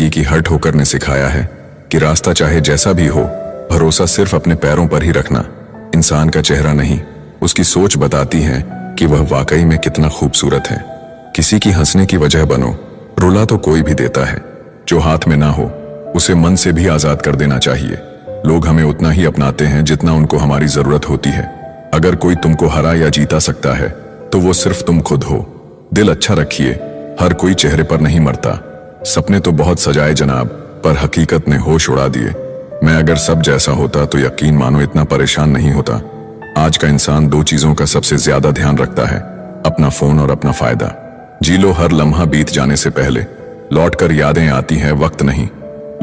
जिंदगी की हर ठोकर ने सिखाया है कि रास्ता चाहे जैसा भी हो, भरोसा सिर्फ अपने पैरों पर ही रखना। इंसान का चेहरा नहीं, उसकी सोच बताती है कि वह वाकई में कितना खूबसूरत है। किसी की हंसने की वजह बनो, रुला तो कोई भी देता है। जो हाथ में ना हो उसे मन से भी आजाद कर देना चाहिए। लोग हमें उतना ही अपनाते हैं जितना उनको हमारी जरूरत होती है। अगर कोई तुमको हरा या जीता सकता है तो वो सिर्फ तुम खुद हो। दिल अच्छा रखिए, हर कोई चेहरे पर नहीं मरता। सपने तो बहुत सजाए जनाब, पर हकीकत ने होश उड़ा दिए। मैं अगर सब जैसा होता तो यकीन मानो इतना परेशान नहीं होता। आज का इंसान दो चीजों का सबसे ज्यादा ध्यान रखता है, अपना फोन और अपना फायदा। जी लो हर लम्हा बीत जाने से पहले, लौट कर यादें आती हैं, वक्त नहीं।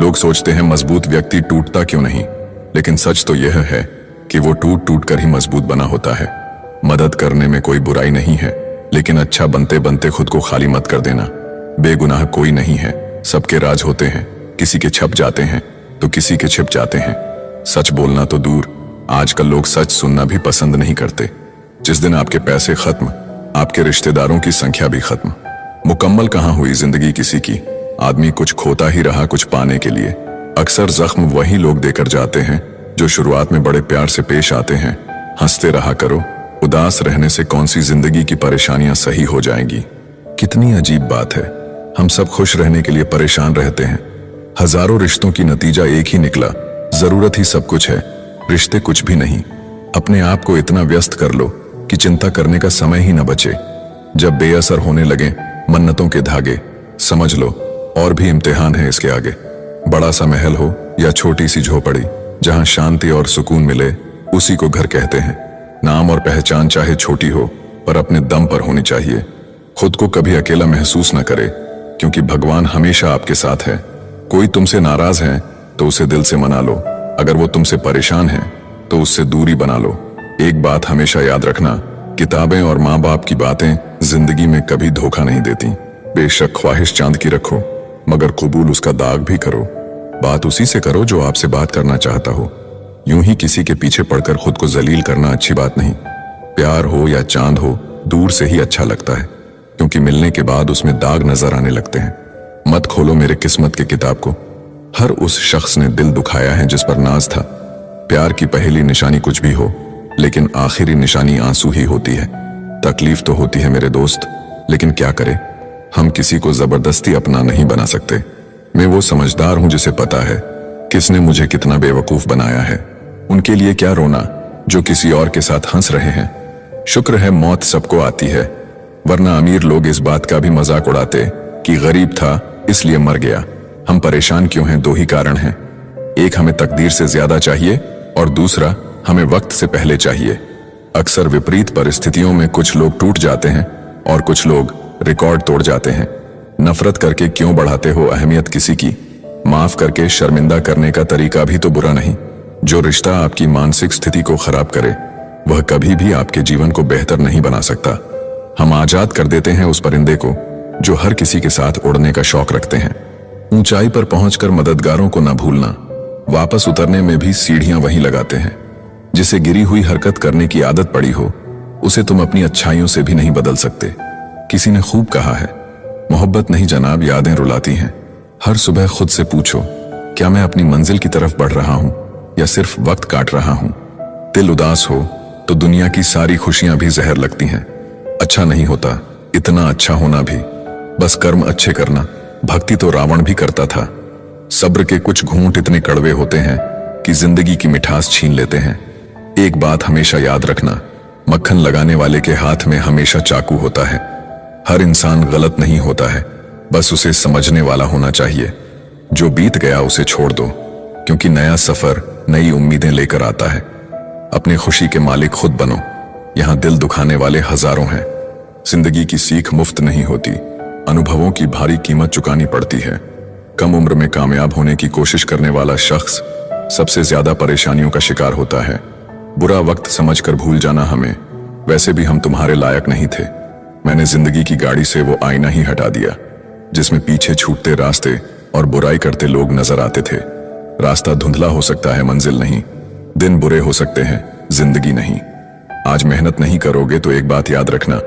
लोग सोचते हैं मजबूत व्यक्ति टूटता क्यों नहीं, लेकिन सच तो यह है कि वो टूट टूट कर ही मजबूत बना होता है। मदद करने में कोई बुराई नहीं है, लेकिन अच्छा बनते बनते खुद को खाली मत कर देना। बेगुनाह कोई नहीं है, सबके राज होते हैं। किसी के छप जाते हैं तो किसी के छिप जाते हैं। सच बोलना तो दूर, आजकल लोग सच सुनना भी पसंद नहीं करते। जिस दिन आपके पैसे खत्म, आपके रिश्तेदारों की संख्या भी खत्म। मुकम्मल कहाँ हुई जिंदगी किसी की, आदमी कुछ खोता ही रहा कुछ पाने के लिए। अक्सर जख्म वही लोग देकर जाते हैं जो शुरुआत में बड़े प्यार से पेश आते हैं। हंसते रहा करो, उदास रहने से कौन सी जिंदगी की परेशानियां सही हो जाएंगी। कितनी अजीब बात है, हम सब खुश रहने के लिए परेशान रहते हैं। हजारों रिश्तों की नतीजा एक ही निकला, जरूरत ही सब कुछ है, रिश्ते कुछ भी नहीं। अपने आप को इतना व्यस्त कर लो कि चिंता करने का समय ही न बचे। जब बेअसर होने लगे मन्नतों के धागे, समझ लो और भी इम्तिहान है इसके आगे। बड़ा सा महल हो या छोटी सी झोपड़ी, जहां शांति और सुकून मिले उसी को घर कहते हैं। नाम और पहचान चाहे छोटी हो, पर अपने दम पर होनी चाहिए। खुद को कभी अकेला महसूस न करे, क्योंकि भगवान हमेशा आपके साथ है। कोई तुमसे नाराज है तो उसे दिल से मना लो, अगर वो तुमसे परेशान है तो उससे दूरी बना लो। एक बात हमेशा याद रखना, किताबें और माँ बाप की बातें जिंदगी में कभी धोखा नहीं देती। बेशक ख्वाहिश चांद की रखो, मगर कबूल उसका दाग भी करो। बात उसी से करो जो आपसे बात करना चाहता हो। यूं ही किसी के पीछे पड़कर खुद को जलील करना अच्छी बात नहीं। प्यार हो या चांद हो, दूर से ही अच्छा लगता है, क्योंकि मिलने के बाद उसमें दाग नजर आने लगते हैं। मत खोलो मेरे किस्मत की किताब को, हर उस शख्स ने दिल दुखाया है जिस पर नाज था। प्यार की पहली निशानी कुछ भी हो, लेकिन आखिरी निशानी आंसू ही होती है। तकलीफ तो होती है मेरे दोस्त, लेकिन क्या करें, हम किसी को जबरदस्ती अपना नहीं बना सकते। मैं वो समझदार हूं जिसे पता है किसने मुझे कितना बेवकूफ बनाया है। उनके लिए क्या रोना जो किसी और के साथ हंस रहे हैं। शुक्र है मौत सबको आती है, वरना अमीर लोग इस बात का भी मजाक उड़ाते कि गरीब था इसलिए मर गया। हम परेशान क्यों हैं, दो ही कारण हैं। एक, हमें तकदीर से ज्यादा चाहिए, और दूसरा, हमें वक्त से पहले चाहिए। अक्सर विपरीत परिस्थितियों में कुछ लोग टूट जाते हैं और कुछ लोग रिकॉर्ड तोड़ जाते हैं। नफरत करके क्यों बढ़ाते हो अहमियत किसी की। माफ करके शर्मिंदा करने का तरीका भी तो बुरा नहीं। जो रिश्ता आपकी मानसिक स्थिति को खराब करे, वह कभी भी आपके जीवन को बेहतर नहीं बना सकता। हम आजाद कर देते हैं उस परिंदे को जो हर किसी के साथ उड़ने का शौक रखते हैं। ऊंचाई पर पहुंचकर मददगारों को न भूलना, वापस उतरने में भी सीढ़ियां वहीं लगाते हैं। जिसे गिरी हुई हरकत करने की आदत पड़ी हो, उसे तुम अपनी अच्छाइयों से भी नहीं बदल सकते। किसी ने खूब कहा है, मोहब्बत नहीं जनाब, यादें रुलाती हैं। हर सुबह खुद से पूछो, क्या मैं अपनी मंजिल की तरफ बढ़ रहा हूं या सिर्फ वक्त काट रहा हूं। दिल उदास हो तो दुनिया की सारी खुशियां भी जहर लगती हैं। अच्छा नहीं होता इतना अच्छा होना भी, बस कर्म अच्छे करना। भक्ति तो रावण भी करता था। सब्र के कुछ घूंट इतने कड़वे होते हैं कि जिंदगी की मिठास छीन लेते हैं। एक बात हमेशा याद रखना, मक्खन लगाने वाले के हाथ में हमेशा चाकू होता है। हर इंसान गलत नहीं होता है, बस उसे समझने वाला होना चाहिए। जो बीत गया उसे छोड़ दो, क्योंकि नया सफर नई उम्मीदें लेकर आता है। अपनी खुशी के मालिक खुद बनो। यहां दिल दुखाने वाले हजारों हैं। जिंदगी की सीख मुफ्त नहीं होती, अनुभवों की भारी कीमत चुकानी पड़ती है। कम उम्र में कामयाब होने की कोशिश करने वाला शख्स सबसे ज्यादा परेशानियों का शिकार होता है। बुरा वक्त समझकर भूल जाना हमें, वैसे भी हम तुम्हारे लायक नहीं थे। मैंने जिंदगी की गाड़ी से वो आईना ही हटा दिया जिसमें पीछे छूटते रास्ते और बुराई करते लोग नजर आते थे। रास्ता धुंधला हो सकता है, मंजिल नहीं। दिन बुरे हो सकते हैं, जिंदगी नहीं। आज मेहनत नहीं करोगे तो एक बात याद रखना,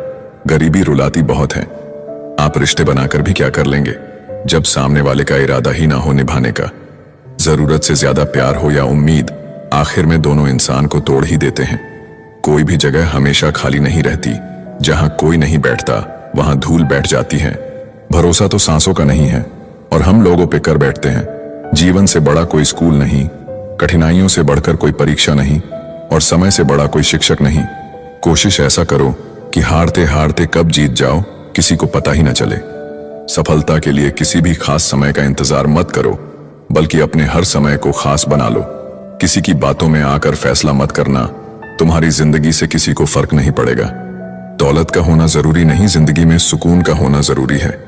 गरीबी रुलाती बहुत है। आप रिश्ते बनाकर भी क्या कर लेंगे। जब सामने वाले का इरादा ही ना हो निभाने का। जरूरत से ज्यादा प्यार हो या उम्मीद, आखिर में दोनों इंसान को तोड़ ही देते हैं। कोई भी जगह हमेशा खाली नहीं रहती। जहां कोई नहीं बैठता वहां धूल बैठ जाती है। भरोसा तो सांसों का नहीं है और हम लोगों पे कर बैठते हैं। जीवन से बड़ा कोई स्कूल नहीं, कठिनाइयों से बढ़कर कोई परीक्षा नहीं और समय से बड़ा कोई शिक्षक नहीं। कोशिश ऐसा करो कि हारते हारते कब जीत जाओ किसी को पता ही न चले। सफलता के लिए किसी भी खास समय का इंतजार मत करो, बल्कि अपने हर समय को खास बना लो। किसी की बातों में आकर फैसला मत करना, तुम्हारी जिंदगी से किसी को फर्क नहीं पड़ेगा। दौलत का होना जरूरी नहीं, जिंदगी में सुकून का होना जरूरी है।